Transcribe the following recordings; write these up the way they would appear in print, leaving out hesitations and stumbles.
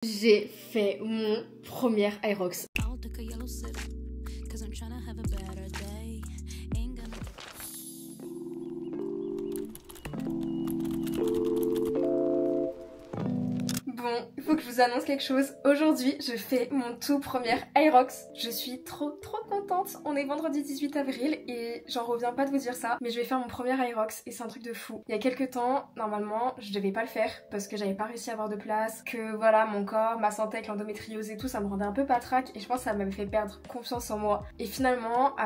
J'ai fait mon premier Aerox. Bon, il faut que je vous annonce quelque chose. Aujourd'hui, je fais mon tout premier Aerox. Je suis trop contente. On est vendredi 18 avril et j'en reviens pas de vous dire ça, mais je vais faire mon premier Aerox et c'est un truc de fou. Il y a quelques temps, normalement, je devais pas le faire parce que j'avais pas réussi à avoir de place, que voilà, mon corps, ma santé avec l'endométriose et tout, ça me rendait un peu patraque et je pense que ça m'avait fait perdre confiance en moi. Et finalement,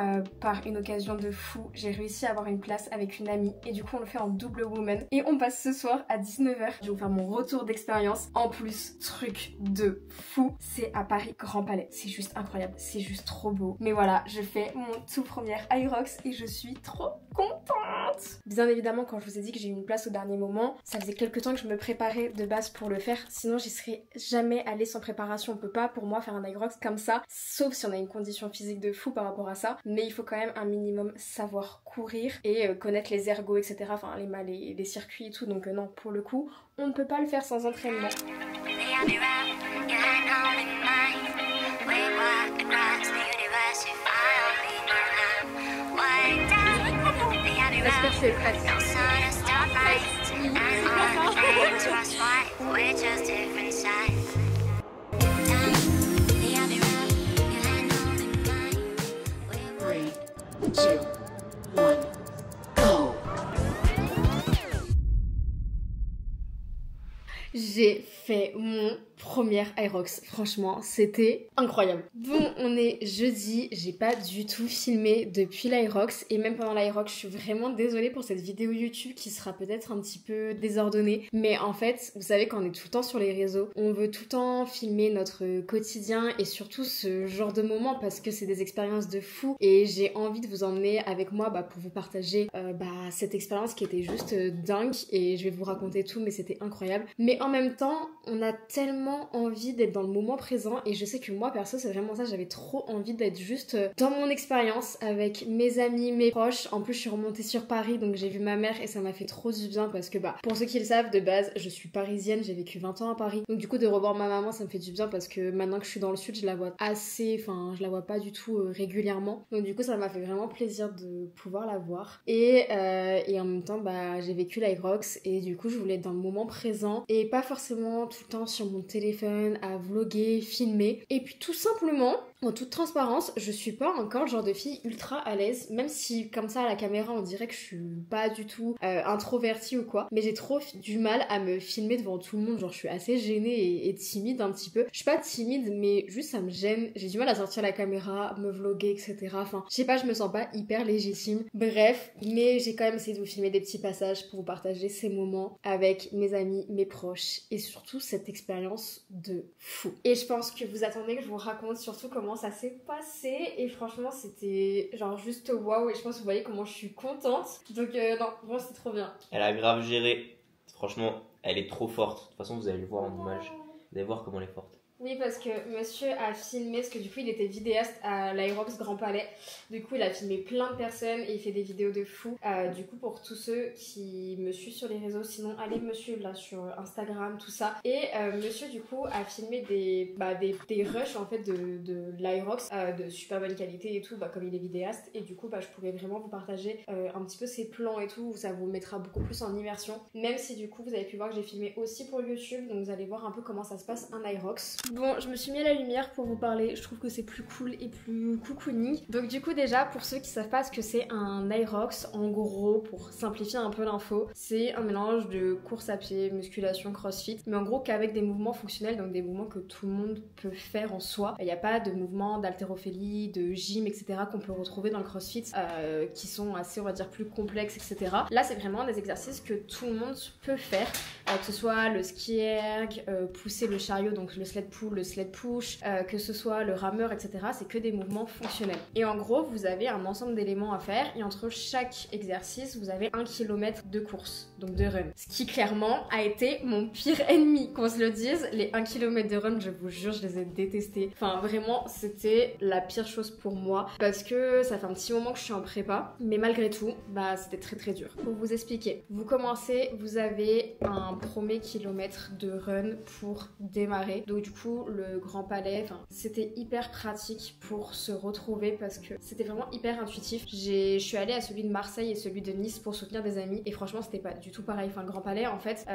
par une occasion de fou, j'ai réussi à avoir une place avec une amie et du coup on le fait en double woman et on passe ce soir à 19h. Je vais vous faire mon retour d'expérience. En plus, truc de fou, c'est à Paris Grand Palais. C'est juste incroyable, c'est juste trop beau. Mais voilà, je fais mon tout premier Aerox et je suis trop contente. Bien évidemment, quand je vous ai dit que j'ai eu une place au dernier moment, ça faisait quelques temps que je me préparais de base pour le faire, sinon j'y serais jamais allée sans préparation. On peut pas pour moi faire un Aerox comme ça, sauf si on a une condition physique de fou par rapport à ça, mais il faut quand même un minimum savoir courir et connaître les ergots, etc. Enfin les circuits et tout, donc non, pour le coup, on ne peut pas le faire sans entraînement. J'espère que c'est prête. J'ai fait mon premier Aerox, franchement c'était incroyable. Bon, on est jeudi, j'ai pas du tout filmé depuis l'Aerox et même pendant l'Aerox je suis vraiment désolée pour cette vidéo YouTube qui sera peut-être un petit peu désordonnée, mais en fait vous savez quand on est tout le temps sur les réseaux, on veut tout le temps filmer notre quotidien et surtout ce genre de moments parce que c'est des expériences de fou et j'ai envie de vous emmener avec moi pour vous partager cette expérience qui était juste dingue et je vais vous raconter tout mais c'était incroyable. Mais en même temps, on a tellement envie d'être dans le moment présent et je sais que moi perso c'est vraiment ça, j'avais trop envie d'être juste dans mon expérience avec mes amis, mes proches. En plus je suis remontée sur Paris donc j'ai vu ma mère et ça m'a fait trop du bien parce que pour ceux qui le savent de base je suis parisienne, j'ai vécu 20 ans à Paris donc du coup de revoir ma maman ça me fait du bien parce que maintenant que je suis dans le sud je la vois je la vois pas du tout régulièrement donc du coup ça m'a fait vraiment plaisir de pouvoir la voir et en même temps j'ai vécu l'Aerox et du coup je voulais être dans le moment présent et pas forcément tout le temps sur mon téléphone à vlogger, filmer. Et puis tout simplement, en toute transparence, je suis pas encore le genre de fille ultra à l'aise, même si comme ça à la caméra on dirait que je suis pas du tout introvertie ou quoi, mais j'ai trop du mal à me filmer devant tout le monde, genre je suis assez gênée et timide un petit peu. Je suis pas timide mais juste ça me gêne, j'ai du mal à sortir la caméra, me vlogger etc. Enfin je sais pas, je me sens pas hyper légitime. Bref, mais j'ai quand même essayé de vous filmer des petits passages pour vous partager ces moments avec mes amis, mes proches et surtout cette expérience de fou. Et je pense que vous attendez que je vous raconte surtout comment ça s'est passé et franchement c'était genre juste waouh et je pense que vous voyez comment je suis contente. Donc non, bon c'est trop bien. Elle a grave géré, franchement elle est trop forte. De toute façon vous allez le voir en image, vous allez voir comment elle est forte. Oui parce que monsieur a filmé, parce que du coup il était vidéaste à l'Aerox Grand Palais, du coup il a filmé plein de personnes et il fait des vidéos de fou. Du coup pour tous ceux qui me suivent sur les réseaux, sinon allez me suivre là sur Instagram tout ça. Et monsieur du coup a filmé des rushs en fait de l'Aerox de super bonne qualité et tout comme il est vidéaste et du coup je pourrais vraiment vous partager un petit peu ses plans et tout, ça vous mettra beaucoup plus en immersion, même si du coup vous avez pu voir que j'ai filmé aussi pour YouTube, donc vous allez voir un peu comment ça se passe un Aerox. Bon, je me suis mis à la lumière pour vous parler, je trouve que c'est plus cool et plus cocooning. Donc du coup déjà, pour ceux qui savent pas ce que c'est un Aerox, en gros, pour simplifier un peu l'info, c'est un mélange de course à pied, musculation, crossfit, mais en gros qu'avec des mouvements fonctionnels, donc des mouvements que tout le monde peut faire en soi. Il n'y a pas de mouvements d'haltérophilie, de gym, etc. qu'on peut retrouver dans le crossfit, qui sont assez, on va dire, plus complexes, etc. Là, c'est vraiment des exercices que tout le monde peut faire, que ce soit le ski erg, pousser le chariot, donc le sled pull, le sled push, que ce soit le rameur, etc. C'est que des mouvements fonctionnels. Et en gros, vous avez un ensemble d'éléments à faire et entre chaque exercice, vous avez 1 km de course, donc de run. Ce qui clairement a été mon pire ennemi, qu'on se le dise. Les 1 km de run, je vous jure, je les ai détestés. Enfin, vraiment, c'était la pire chose pour moi parce que ça fait un petit moment que je suis en prépa, mais malgré tout, bah c'était très très dur. Pour vous expliquer, vous commencez, vous avez un premier kilomètre de run pour démarrer. Donc du coup, le Grand Palais, c'était hyper pratique pour se retrouver parce que c'était vraiment hyper intuitif. Je suis allée à celui de Marseille et celui de Nice pour soutenir des amis et franchement, c'était pas du tout pareil. Enfin, le Grand Palais, en fait,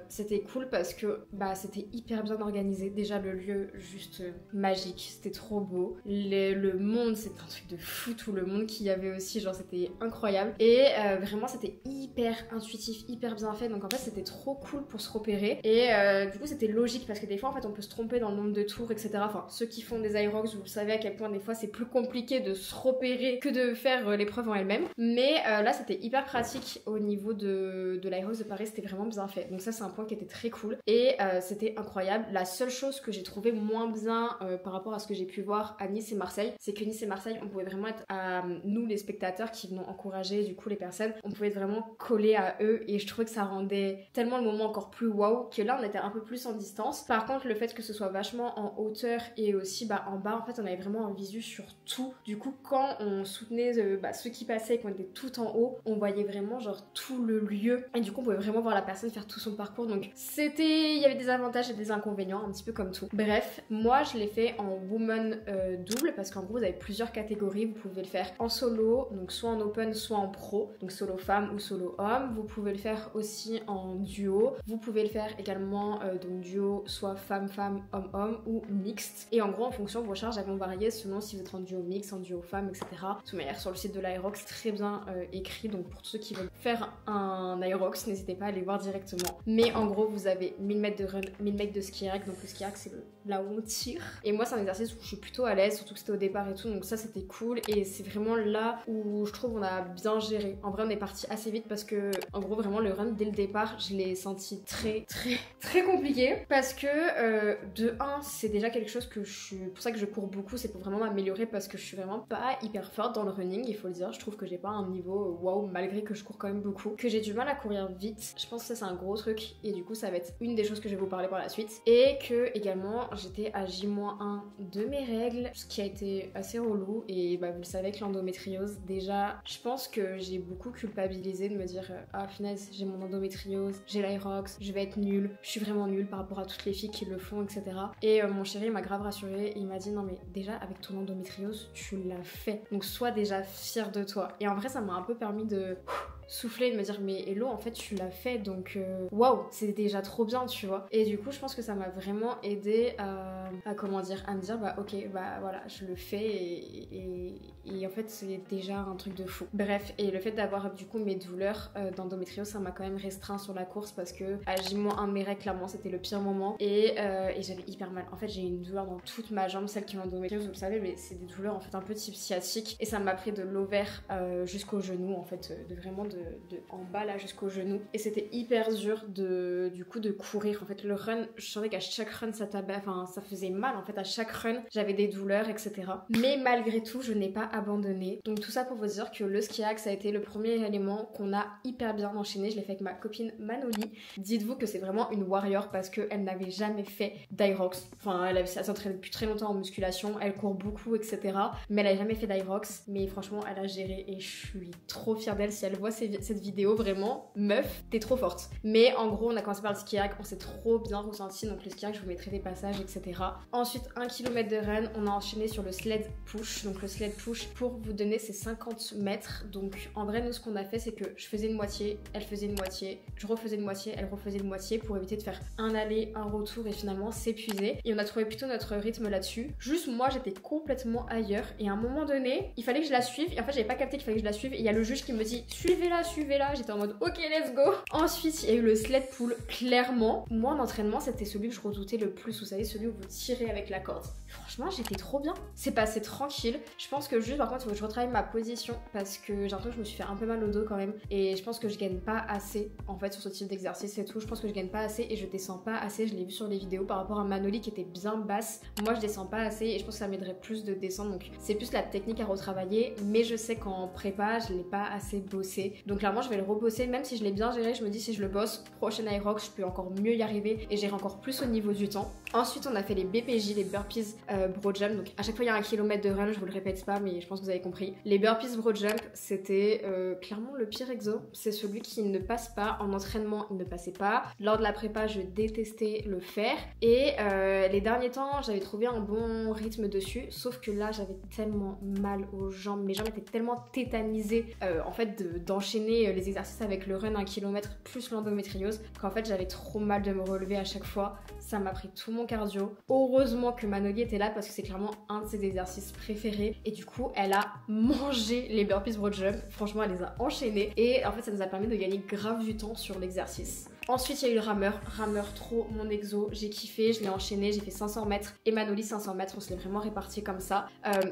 c'était cool parce que bah c'était hyper bien organisé. Déjà, le lieu, juste magique, c'était trop beau. Le monde, c'était un truc de fou, tout le monde qu'il y avait aussi, genre c'était incroyable. Et vraiment, c'était hyper intuitif, hyper bien fait. Donc en fait, c'était trop cool pour se repérer. Et du coup, c'était logique parce que des fois, en fait, on peut se tromper dans le nombre de tours, etc. Enfin, ceux qui font des Irox, vous savez à quel point des fois c'est plus compliqué de se repérer que de faire l'épreuve en elle-même. Mais là, c'était hyper pratique au niveau de l'Irox de Paris, c'était vraiment bien fait. Donc ça, c'est un point qui était très cool. Et c'était incroyable. La seule chose que j'ai trouvé moins bien par rapport à ce que j'ai pu voir à Nice et Marseille, c'est que Nice et Marseille, on pouvait vraiment être à nous, les spectateurs qui venons encourager du coup les personnes, on pouvait être vraiment collés à eux et je trouvais que ça rendait tellement le moment encore plus waouh que là on était un peu plus en distance. Par contre, le fait que ce soit vachement en hauteur et aussi en bas, en fait on avait vraiment un visu sur tout. Du coup, quand on soutenait ceux qui passaient et qu'on était tout en haut, on voyait vraiment genre tout le lieu et du coup on pouvait vraiment voir la personne faire tout son parcours. Donc il y avait des avantages et des inconvénients, un petit peu comme tout. Bref, moi je l'ai fait en woman double parce qu'en gros vous avez plusieurs catégories. Vous pouvez le faire en solo, donc soit en open soit en pro, donc solo femme ou solo homme. Vous pouvez le faire aussi en duo. Vous pouvez le faire également donc duo soit femme-femme, homme-homme ou mixte. Et en gros en fonction de vos charges elles vont varier selon si vous êtes en duo mixte, en duo femme, etc. De toute manière sur le site de l'Irox très bien écrit, donc pour ceux qui veulent faire un Irox n'hésitez pas à aller voir directement. Mais en gros vous avez 1000 mètres de run, 1000 mètres de ski rack, donc le ski rack c'est là où on tire. Et moi c'est un exercice où je suis plutôt à l'aise, surtout que c'était au départ et tout, donc ça c'était cool et c'est vraiment là où je trouve on a bien géré. En vrai on est parti assez vite parce que en gros vraiment le run dès le départ je l'ai senti très très très compliqué parce que de 1 c'est déjà quelque chose que pour ça que je cours beaucoup, c'est pour vraiment m'améliorer parce que je suis vraiment pas hyper forte dans le running, il faut le dire. Je trouve que j'ai pas un niveau waouh malgré que je cours quand même beaucoup, que j'ai du mal à courir vite. Je pense que ça c'est un gros truc et du coup ça va être une des choses que je vais vous parler par la suite. Et que également j'étais à J-1 de mes règles, ce qui a été assez relou. Et vous le savez que l'endométriose, déjà je pense que j'ai beaucoup culpabilisé de me dire ah finesse j'ai mon endométriose, j'ai l'Irox, je vais être nulle, je suis vraiment nulle par rapport à toutes les filles qui le font, etc. Et mon chéri m'a grave rassurée et il m'a dit non mais déjà avec ton endométriose tu l'as fait, donc sois déjà fière de toi. Et en vrai ça m'a un peu permis de souffler, de me dire mais hello en fait tu l'as fait, donc waouh c'est déjà trop bien, tu vois. Et du coup je pense que ça m'a vraiment aidé à me dire ok voilà je le fais et en fait c'est déjà un truc de fou. Bref, et le fait d'avoir du coup mes douleurs d'endométriose ça m'a quand même restreint sur la course parce que à J-1 mes règles clairement c'était le pire moment et j'avais hyper mal. En fait j'ai une douleur dans toute ma jambe, celle qui ont l'endométriose vous le savez, mais c'est des douleurs en fait un peu type sciatique et ça m'a pris de l'ovaire jusqu'au genou en fait, de vraiment de en bas là jusqu'au genou et c'était hyper dur de courir. En fait le run, je sentais qu'à chaque run ça faisait mal en fait, à chaque run j'avais des douleurs, etc. Mais malgré tout je n'ai pas abandonné. Donc tout ça pour vous dire que le ski rack ça a été le premier élément qu'on a hyper bien enchaîné. Je l'ai fait avec ma copine Manoli. Dites-vous que c'est vraiment une warrior parce qu'elle n'avait jamais fait d'Irox. Enfin elle s'entraîne depuis très longtemps en musculation, elle court beaucoup, etc. Mais elle a jamais fait d'Irox. Mais franchement elle a géré et je suis trop fière d'elle. Si elle voit cette vidéo, vraiment meuf t'es trop forte. Mais en gros on a commencé par le ski rack, on s'est trop bien ressenti. Donc le ski rack je vous mettrai des passages, etc. Ensuite 1 km de run, on a enchaîné sur le sled push. Donc le sled push pour vous donner c'est 50 mètres. Donc en vrai nous ce qu'on a fait c'est que je faisais une moitié, elle faisait une moitié, je refaisais une moitié, elle refaisait une moitié pour éviter de faire un aller, un retour et finalement s'épuiser. Et on a trouvé plutôt notre rythme là-dessus. Juste moi j'étais complètement ailleurs et à un moment donné il fallait que je la suive et en fait j'avais pas capté qu'il fallait que je la suive et il y a le juge qui me dit suivez-la suivez-la. J'étais en mode ok, let's go. Ensuite, il y a eu le sled pull. Clairement, moi en entraînement, c'était celui que je redoutais le plus. Vous savez, celui où vous tirez avec la corde. Franchement, j'étais trop bien. C'est passé tranquille. Je pense que juste, par contre, il faut que je retravaille ma position parce que j'ai l'impression que je me suis fait un peu mal au dos quand même. Et je pense que je gagne pas assez en fait sur ce type d'exercice et tout. Je pense que je gagne pas assez et je descends pas assez. Je l'ai vu sur les vidéos par rapport à Manoli qui était bien basse. Moi, je descends pas assez et je pense que ça m'aiderait plus de descendre. Donc, c'est plus la technique à retravailler. Mais je sais qu'en prépa, je l'ai pas assez bossé. Donc, clairement, je vais le rebosser. Même si je l'ai bien géré, je me dis si je le bosse, prochaine Aerox, je peux encore mieux y arriver et gérer encore plus au niveau du temps. Ensuite, on a fait les BPJ, les burpees broad jump. Donc, à chaque fois, il y a 1 km de run. Je vous le répète pas, mais je pense que vous avez compris. Les burpees broad jump, c'était clairement le pire exo. C'est celui qui ne passe pas en entraînement, il ne passait pas. Lors de la prépa, je détestais le faire. Et les derniers temps, j'avais trouvé un bon rythme dessus. Sauf que là, j'avais tellement mal aux jambes. Mes jambes étaient tellement tétanisées en fait d'enchaîner les exercices avec le run 1 km plus l'endométriose qu'en fait, j'avais trop mal de me relever à chaque fois. Ça m'a pris tout mon cardio. Heureusement que Manoli était là parce que c'est clairement un de ses exercices préférés. Et du coup, elle a mangé les burpees broad jump. Franchement, elle les a enchaînés. Et en fait, ça nous a permis de gagner grave du temps sur l'exercice. Ensuite, il y a eu le rameur. Rameur, trop mon exo. J'ai kiffé, je l'ai enchaîné, j'ai fait 500 mètres. Et Manoli, 500 mètres, on se l'est vraiment réparti comme ça.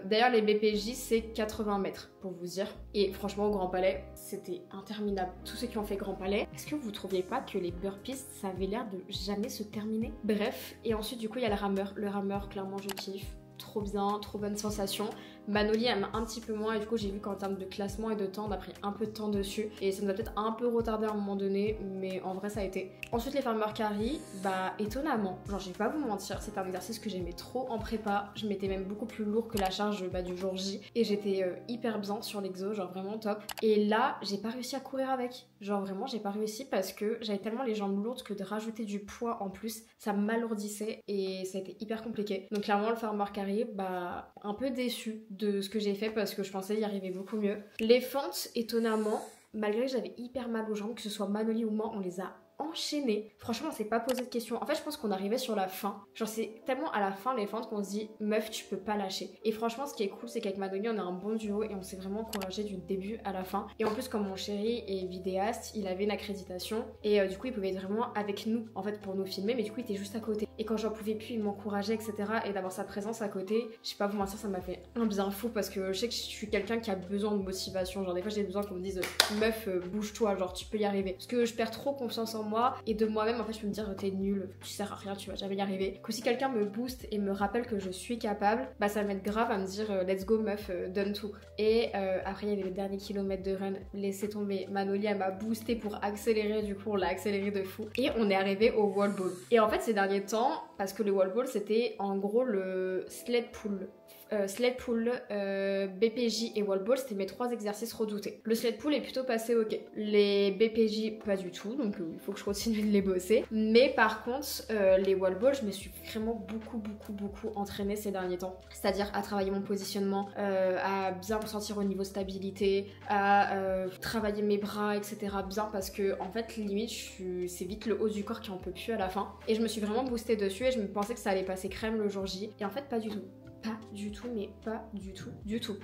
D'ailleurs, les BPJ, c'est 80 mètres, pour vous dire. Et franchement, au Grand Palais, c'était interminable. Tous ceux qui ont fait Grand Palais, est-ce que vous trouviez pas que les burpees, ça avait l'air de jamais se terminer? Bref, et ensuite, du coup, il y a le rameur. Le rameur, clairement, je kiffe. Trop bien, trop bonne sensation. Manoli aime un petit peu moins et du coup j'ai vu qu'en termes de classement et de temps on a pris un peu de temps dessus et ça nous a peut-être un peu retardé à un moment donné mais en vrai ça a été. Ensuite les farmer carry, bah étonnamment, genre je vais pas vous mentir, c'est un exercice que j'aimais trop en prépa, je mettais même beaucoup plus lourd que la charge du jour J et j'étais hyper bien sur l'exo, genre vraiment top. Et là j'ai pas réussi à courir avec, genre vraiment j'ai pas réussi parce que j'avais tellement les jambes lourdes que de rajouter du poids en plus ça m'alourdissait et ça a été hyper compliqué. Donc clairement le farmer carry, bah un peu déçu de ce que j'ai fait parce que je pensais y arriver beaucoup mieux. Les fentes, étonnamment, malgré que j'avais hyper mal aux jambes, que ce soit Manoli ou moi, on les a enchaînées. Franchement, on s'est pas posé de questions. En fait, je pense qu'on arrivait sur la fin. Genre, c'est tellement à la fin les fentes qu'on se dit, meuf, tu peux pas lâcher. Et franchement, ce qui est cool, c'est qu'avec Manoli, on a un bon duo et on s'est vraiment encouragé du début à la fin. Et en plus, comme mon chéri est vidéaste, il avait une accréditation et du coup, il pouvait être vraiment avec nous en fait pour nous filmer, mais du coup, il était juste à côté. Et quand j'en pouvais plus, il m'encourageait, etc. Et d'avoir sa présence à côté, je sais pas vous mentir, ça m'a fait un bien fou parce que je sais que je suis quelqu'un qui a besoin de motivation. Genre, des fois, j'ai besoin qu'on me dise, meuf, bouge-toi, genre, tu peux y arriver. Parce que je perds trop confiance en moi et de moi-même, en fait, je peux me dire, t'es nul, tu sers à rien, tu vas jamais y arriver. Que si quelqu'un me booste et me rappelle que je suis capable, bah, ça m'aide grave à me dire, let's go, meuf, donne tout. Et après, il y avait le dernier kilomètre de run, laissez tomber. Manoli, elle m'a boosté pour accélérer, du coup, on l'a accéléré de fou. Et on est arrivé au wall ball. Et en fait, ces derniers temps, parce que le wall ball c'était en gros le sled pull. BPJ et wall ball, c'était mes 3 exercices redoutés. Le sled pull est plutôt passé ok. Les BPJ, pas du tout, donc il faut que je continue de les bosser. Mais par contre, les wall ball, je me suis vraiment beaucoup entraînée ces derniers temps. C'est-à-dire à travailler mon positionnement, à bien me sentir au niveau stabilité, à travailler mes bras, etc. bien parce que en fait, limite, c'est vite le haut du corps qui en peut plus à la fin. Et je me suis vraiment boostée dessus et je me pensais que ça allait passer crème le jour J. Et en fait, pas du tout. Pas du tout, mais pas du tout.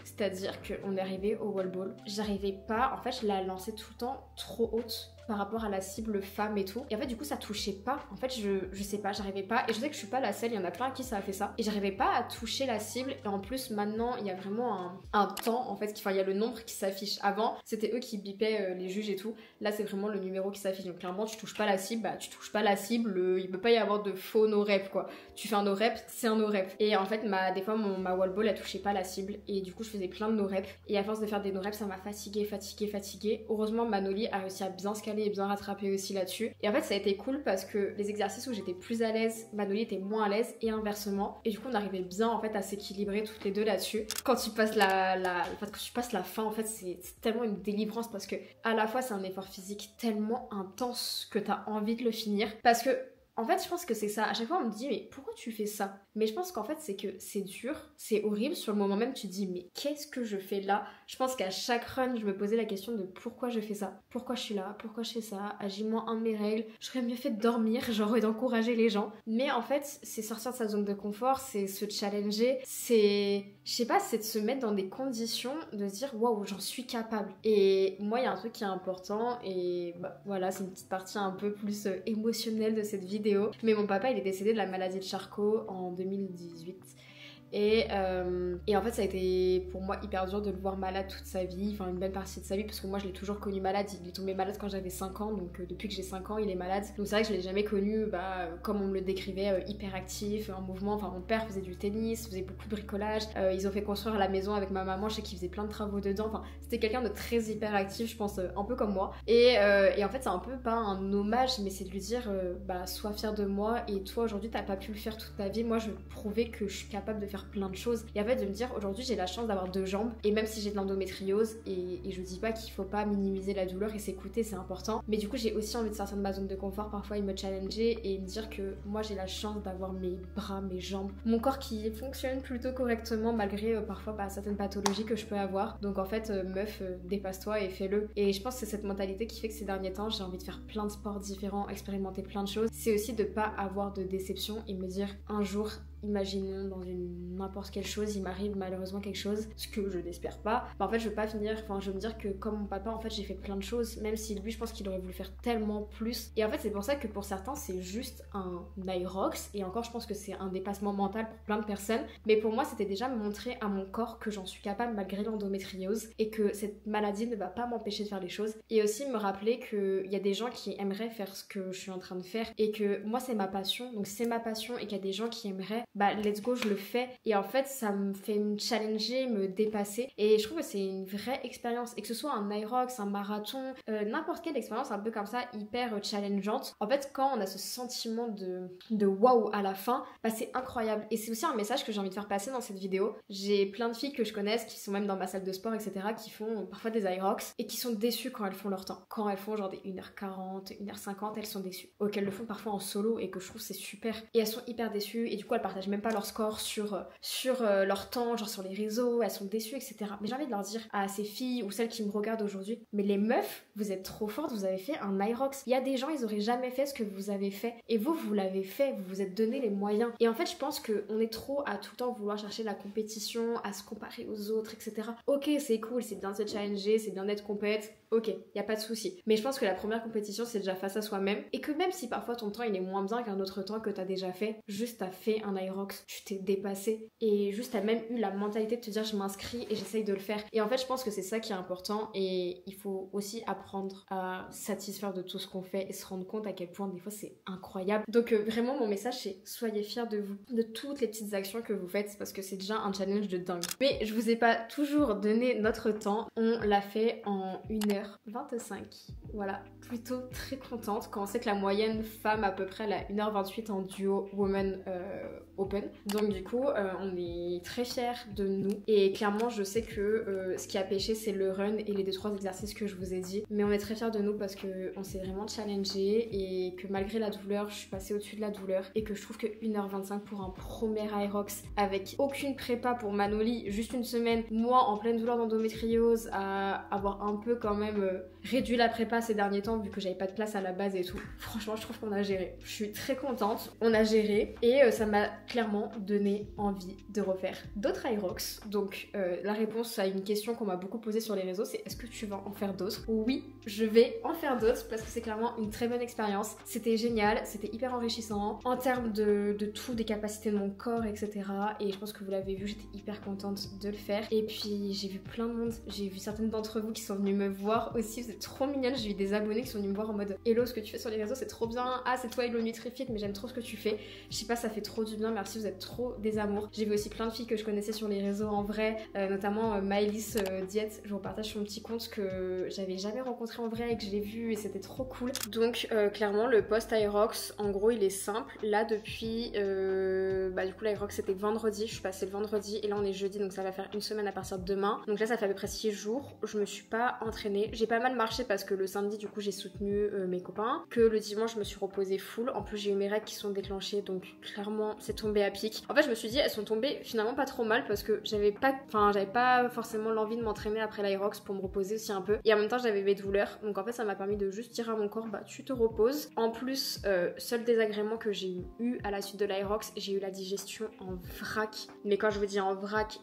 C'est-à-dire qu'on est arrivé au wall ball, j'arrivais pas, en fait je la lançais tout le temps trop haute par rapport à la cible femme et tout. Et en fait du coup ça touchait pas. En fait je sais pas, j'arrivais pas. Et je sais que je suis pas la seule, il y en a plein à qui ça a fait ça. Et j'arrivais pas à toucher la cible. Et en plus maintenant il y a vraiment un temps en fait, enfin il y a le nombre qui s'affiche. Avant c'était eux qui bipaient les juges et tout. Là c'est vraiment le numéro qui s'affiche. Donc clairement tu touches pas la cible, bah tu touches pas la cible. Il peut pas y avoir de faux no-rep quoi. Tu fais un no-rep, c'est un no-rep. Et en fait des fois ma wall ball elle touchait pas la cible. Et du coup je faisais plein de no-rep. Et à force de faire des no-reps ça m'a fatiguée. Heureusement Manoli a réussi à bien se caler et bien rattraper aussi là-dessus. Et en fait ça a été cool parce que les exercices où j'étais plus à l'aise, Manoli était moins à l'aise et inversement. Et du coup on arrivait bien en fait à s'équilibrer toutes les deux là-dessus. Quand tu passes quand tu passes la fin en fait c'est tellement une délivrance parce que à la fois c'est un effort physique tellement intense que t'as envie de le finir. Parce que En fait, je pense que c'est ça. À chaque fois, on me dit, mais pourquoi tu fais ça? Mais je pense qu'en fait, c'est que c'est dur, c'est horrible. Sur le moment même, tu te dis, mais qu'est-ce que je fais là? Je pense qu'à chaque run, je me posais la question de pourquoi je fais ça? Pourquoi je suis là? Pourquoi je fais ça? Agis-moi un de mes règles. J'aurais mieux fait de dormir, genre, et d'encourager les gens. Mais en fait, c'est sortir de sa zone de confort, c'est se challenger, c'est, je sais pas, c'est de se mettre dans des conditions de se dire, waouh, j'en suis capable. Et moi, il y a un truc qui est important, et bah, voilà, c'est une petite partie un peu plus émotionnelle de cette vidéo. Mais mon papa, il est décédé de la maladie de Charcot en 2018. Et en fait, ça a été pour moi hyper dur de le voir malade toute sa vie, enfin une bonne partie de sa vie, parce que moi je l'ai toujours connu malade. Il est tombé malade quand j'avais 5 ans, donc depuis que j'ai 5 ans, il est malade. Donc c'est vrai que je l'ai jamais connu comme on me le décrivait, hyper actif, en mouvement. Enfin, mon père faisait du tennis, faisait beaucoup de bricolage. Ils ont fait construire la maison avec ma maman, je sais qu'il faisait plein de travaux dedans. Enfin, c'était quelqu'un de très hyper actif, je pense, un peu comme moi. Et en fait, c'est un peu pas un hommage, mais c'est de lui dire sois fier de moi, et toi aujourd'hui, t'as pas pu le faire toute ta vie. Moi, je veux prouver que je suis capable de faire plein de choses, et en fait de me dire aujourd'hui j'ai la chance d'avoir 2 jambes, et même si j'ai de l'endométriose, et je dis pas qu'il faut pas minimiser la douleur et s'écouter, c'est important, mais du coup j'ai aussi envie de sortir de ma zone de confort parfois et me challenger et me dire que moi j'ai la chance d'avoir mes bras, mes jambes, mon corps qui fonctionne plutôt correctement malgré parfois certaines pathologies que je peux avoir. Donc en fait meuf, dépasse-toi et fais-le. Et je pense que c'est cette mentalité qui fait que ces derniers temps j'ai envie de faire plein de sports différents, expérimenter plein de choses. C'est aussi de pas avoir de déception et me dire un jour, imaginons dans n'importe quelle chose, il m'arrive malheureusement quelque chose, ce que je n'espère pas, en fait je veux pas finir, je veux me dire que comme mon papa, en fait j'ai fait plein de choses, même si lui je pense qu'il aurait voulu faire tellement plus. Et en fait c'est pour ça que pour certains c'est juste un Nyrox, et encore je pense que c'est un dépassement mental pour plein de personnes, mais pour moi c'était déjà montrer à mon corps que j'en suis capable malgré l'endométriose, et que cette maladie ne va pas m'empêcher de faire les choses. Et aussi me rappeler qu'il y a des gens qui aimeraient faire ce que je suis en train de faire, et que moi c'est ma passion, donc c'est ma passion, et qu'il y a des gens qui aimeraient, let's go, je le fais. Et en fait ça me fait me challenger, me dépasser, et je trouve que c'est une vraie expérience, et que ce soit un Nyrox, un marathon, n'importe quelle expérience un peu comme ça, hyper challengeante. En fait quand on a ce sentiment de waouh à la fin, c'est incroyable. Et c'est aussi un message que j'ai envie de faire passer dans cette vidéo. J'ai plein de filles que je connaisse qui sont même dans ma salle de sport, etc., qui font parfois des Nyrox et qui sont déçues quand elles font leur temps. Quand elles font genre des 1h40, 1h50, elles sont déçues. Ou qu'elles le font parfois en solo, et que je trouve c'est super. Et elles sont hyper déçues, et du coup elles partagent même pas leur score sur leur temps, genre sur les réseaux, elles sont déçues, etc. Mais j'ai envie de leur dire à ces filles ou celles qui me regardent aujourd'hui, mais les meufs, vous êtes trop fortes, vous avez fait un Nyrox. Il y a des gens, ils auraient jamais fait ce que vous avez fait, et vous l'avez fait, vous vous êtes donné les moyens. Et en fait je pense qu'on est trop à tout le temps vouloir chercher la compétition, à se comparer aux autres, etc. Ok, c'est cool, c'est bien de se challenger, c'est bien d'être compète, ok, y a pas de souci. Mais je pense que la première compétition c'est déjà face à soi-même, et que même si parfois ton temps il est moins bien qu'un autre temps que t'as déjà fait, juste t'as fait un Nyrox, tu t'es dépassé, et juste t'as même eu la mentalité de te dire je m'inscris et j'essaye de le faire. Et en fait je pense que c'est ça qui est important, et il faut aussi apprendre à satisfaire de tout ce qu'on fait et se rendre compte à quel point des fois c'est incroyable. Donc vraiment mon message c'est soyez fiers de vous, de toutes les petites actions que vous faites, parce que c'est déjà un challenge de dingue. Mais je vous ai pas toujours donné notre temps, on l'a fait en 1h25. Voilà, plutôt très contente quand on sait que la moyenne femme à peu près elle a 1h28 en duo woman open. Donc du coup on est très fiers de nous, et clairement je sais que ce qui a pêché c'est le run et les 2-3 exercices que je vous ai dit, mais on est très fiers de nous parce qu'on s'est vraiment challengé, et que malgré la douleur je suis passée au-dessus de la douleur, et que je trouve que 1h25 pour un premier Nyrox avec aucune prépa pour Manoli, juste une semaine, moi en pleine douleur d'endométriose, à avoir un peu quand même réduit la prépa ces derniers temps vu que j'avais pas de place à la base et tout. Franchement je trouve qu'on a géré, je suis très contente, on a géré, et ça m'a clairement donné envie de refaire d'autres Nyrox. Donc la réponse à une question qu'on m'a beaucoup posée sur les réseaux, c'est est-ce que tu vas en faire d'autres? Oui, je vais en faire d'autres parce que c'est clairement une très bonne expérience. C'était génial, c'était hyper enrichissant en termes de tout, des capacités de mon corps, etc. Et je pense que vous l'avez vu, j'étais hyper contente de le faire. Et puis j'ai vu plein de monde, j'ai vu certaines d'entre vous qui sont venus me voir aussi, vous êtes trop mignonnes. J'ai eu des abonnés qui sont venus me voir en mode hello, ce que tu fais sur les réseaux c'est trop bien, ah c'est toi Hello Nutrifit, mais j'aime trop ce que tu fais. Je sais pas, ça fait trop du bien, merci, vous êtes trop des amours. J'ai vu aussi plein de filles que je connaissais sur les réseaux en vrai, notamment Maëlys Diète, je vous partage sur mon petit compte, que j'avais jamais rencontré en vrai et que j'ai vu, et c'était trop cool. Donc clairement le post Nyrox en gros il est simple. Là depuis du coup l'Nyrox c'était vendredi, je suis passée le vendredi et là on est jeudi, donc ça va faire une semaine à partir de demain. Donc là ça fait à peu près 6 jours, je me suis pas entraînée, j'ai pas mal marché parce que le samedi du coup j'ai soutenu mes copains, que le dimanche je me suis reposée full. En plus j'ai eu mes règles qui sont déclenchées, donc clairement c'est tombé à pic. En fait je me suis dit elles sont tombées finalement pas trop mal parce que j'avais pas forcément l'envie de m'entraîner après l'Aerox pour me reposer aussi un peu, et en même temps j'avais mes douleurs, donc en fait ça m'a permis de juste dire à mon corps bah tu te reposes. En plus seul désagrément que j'ai eu à la suite de l'Aerox, j'ai eu la digestion en vrac, mais quand je vous dis en vrac,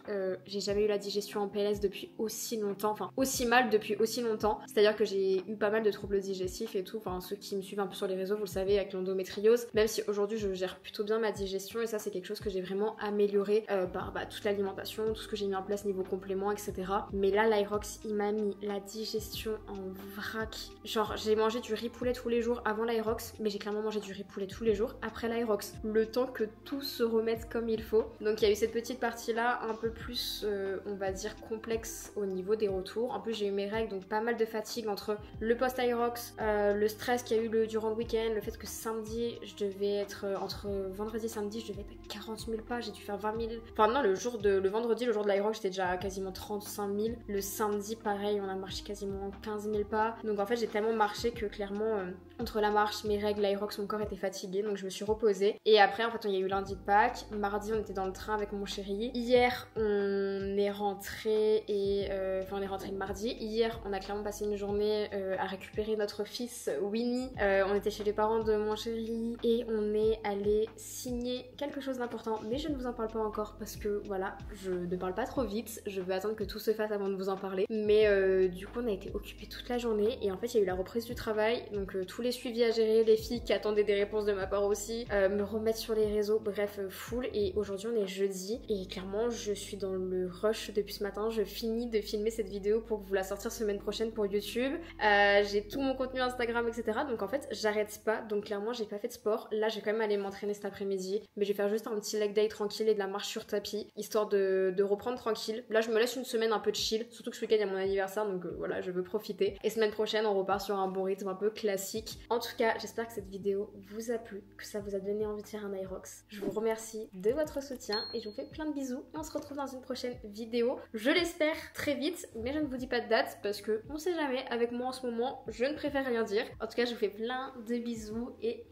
j'ai jamais eu la digestion en PLS depuis aussi longtemps, enfin aussi mal depuis aussi longtemps, c'est-à-dire que j'ai eu pas mal de troubles digestifs et tout, enfin ceux qui me suivent un peu sur les réseaux vous le savez avec l'endométriose, même si aujourd'hui je gère plutôt bien ma digestion, et ça c'est quelque chose que j'ai vraiment amélioré par toute l'alimentation, tout ce que j'ai mis en place niveau compléments, etc. Mais là l'Aerox il m'a mis la digestion en vrac, genre j'ai mangé du riz poulet tous les jours avant l'Aerox, mais j'ai clairement mangé du riz poulet tous les jours après l'Aerox, le temps que tout se remette comme il faut. Donc il y a eu cette petite partie là un peu plus on va dire complexe au niveau des retours. En plus j'ai eu mes règles, donc pas mal de fatigue entre le post-Aerox, le stress qu'il y a eu durant le week-end, le fait que samedi je devais être entre vendredi et samedi je devais être à 40 000 pas, j'ai dû faire 20 000, enfin non, le vendredi, le jour de l'Aerox j'étais déjà à quasiment 35 000, le samedi pareil on a marché quasiment 15 000 pas, donc en fait j'ai tellement marché que clairement entre la marche, mes règles, l'Aerox, mon corps était fatigué, donc je me suis reposée. Et après en fait il y a eu lundi de Pâques, mardi on était dans le train avec mon chéri, hier on est rentré et on est rentré le mardi, hier on a clairement passé une journée à récupérer notre fils Winnie, on était chez les parents de mon chéri et on est allé signer quelque chose d'important, mais je ne vous en parle pas encore parce que voilà, je ne parle pas trop vite, je veux attendre que tout se fasse avant de vous en parler, mais du coup on a été occupés toute la journée et en fait il y a eu la reprise du travail, donc tous les suivis à gérer, les filles qui attendaient des réponses de ma part aussi, me remettre sur les réseaux, bref full. Et aujourd'hui on est jeudi et clairement je suis dans le rush depuis ce matin, je finis de filmer cette vidéo pour vous la sortir semaine prochaine pour YouTube, j'ai tout mon contenu Instagram etc, donc en fait j'arrête pas, donc clairement j'ai pas fait de sport, là je vais quand même aller m'entraîner cet après-midi, mais je vais faire juste un petit leg day tranquille et de la marche sur tapis, histoire de reprendre tranquille. Là je me laisse une semaine un peu de chill, surtout que ce week-end il y a mon anniversaire, donc voilà je veux profiter, et semaine prochaine on repart sur un bon rythme un peu classique. En tout cas j'espère que cette vidéo vous a plu, que ça vous a donné envie de faire un Aerox. Je vous remercie de votre soutien et je vous fais plein de bisous et on se retrouve dans une prochaine vidéo, je l'espère très vite, mais je ne vous dis pas de date parce que on sait jamais, avec moi en ce moment je ne préfère rien dire. En tout cas je vous fais plein de bisous et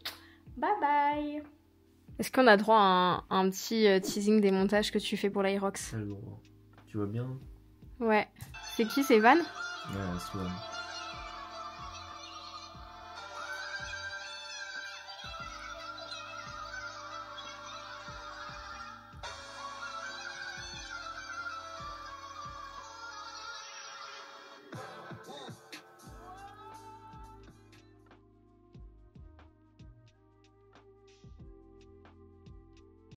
bye bye. Est-ce qu'on a droit à un petit teasing des montages que tu fais pour l'Aerox? Alors, tu vois bien? Ouais. C'est qui, c'est Van? Ouais, Swan.